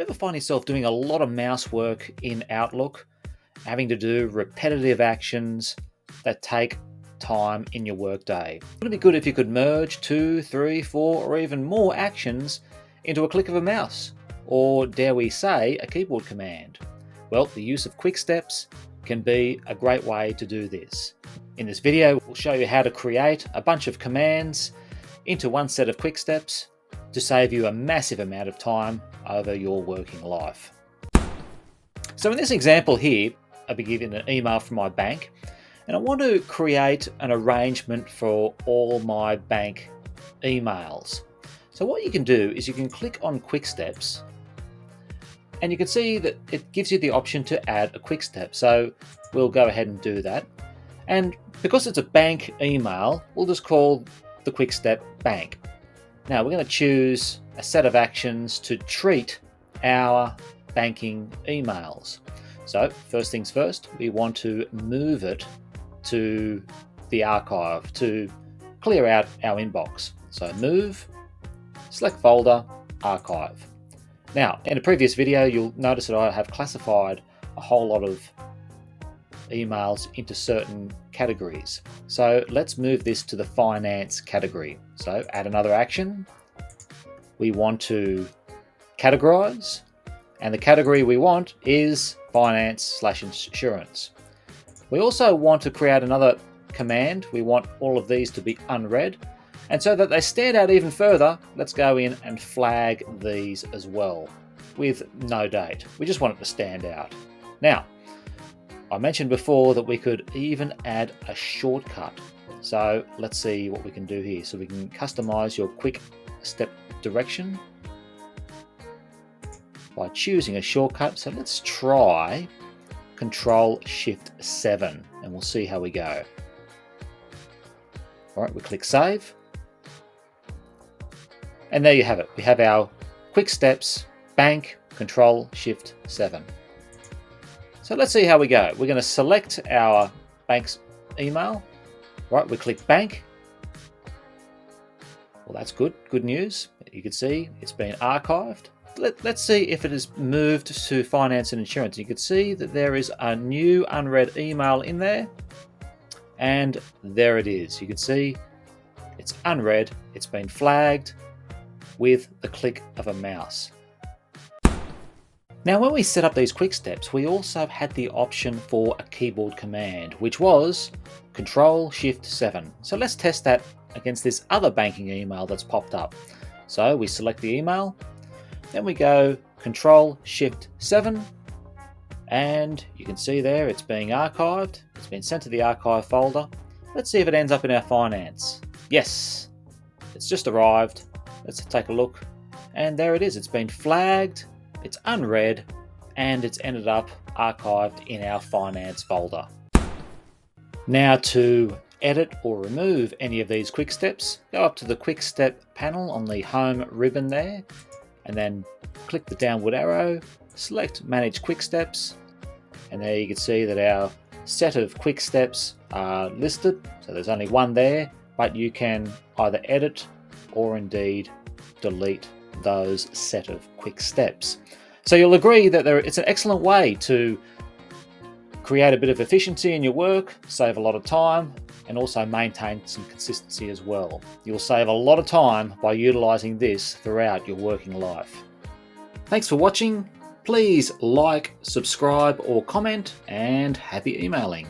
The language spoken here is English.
ever find yourself doing a lot of mouse work in Outlook, having to do repetitive actions that take time in your workday? Would it be good if you could merge 2, 3, 4, or even more actions into a click of a mouse, or dare we say, a keyboard command? Well, the use of quick steps can be a great way to do this. In this video, we'll show you how to create a bunch of commands into one set of quick steps to save you a massive amount of time over your working life. So in this example here, I'll be given an email from my bank, and I want to create an arrangement for all my bank emails. So what you can do is you can click on quick steps, and you can see that it gives you the option to add a quick step. So we'll go ahead and do that. And because it's a bank email, we'll just call the quick step bank. Now we're going to choose a set of actions to treat our banking emails. So first things first, we want to move it to the archive to clear out our inbox. So move, select folder, archive. Now in a previous video, you'll notice that I have classified a whole lot of emails into certain categories. So let's move this to the finance category. So add another action. We want to categorize, and the category we want is finance/insurance. We also want to create another command. We want all of these to be unread, and so that they stand out even further, let's go in and flag these as well with no date. We just want it to stand out. Now, I mentioned before that we could even add a shortcut. So let's see what we can do here. So we can customize your quick step direction by choosing a shortcut. So let's try Control-Shift-7 and we'll see how we go. All right, we click save. And there you have it. We have our quick steps, bank, Control-Shift-7. So let's see how we go. We're going to select our bank's email. Right, we click bank. Well, that's good. Good news. You can see it's been archived. Let's see if it is moved to finance and insurance. You can see that there is a new unread email in there. And there it is. You can see it's unread. It's been flagged with the click of a mouse. Now, when we set up these quick steps, we also had the option for a keyboard command, which was Control-Shift-7. So let's test that against this other banking email that's popped up. So we select the email, then we go Control-Shift-7, and you can see there it's being archived. It's been sent to the archive folder. Let's see if it ends up in our finance. Yes, it's just arrived. Let's take a look. And there it is. It's been flagged. It's unread, and it's ended up archived in our finance folder. Now to edit or remove any of these quick steps, go up to the quick step panel on the home ribbon there, and then click the downward arrow, select manage quick steps, and there you can see that our set of quick steps are listed. So there's only one there, but you can either edit or indeed delete those set of quick steps. So you'll agree that it's an excellent way to create a bit of efficiency in your work, save a lot of time, and also maintain some consistency as well. You'll save a lot of time by utilizing this throughout your working life. Thanks for watching. Please like, subscribe, or comment, and happy emailing.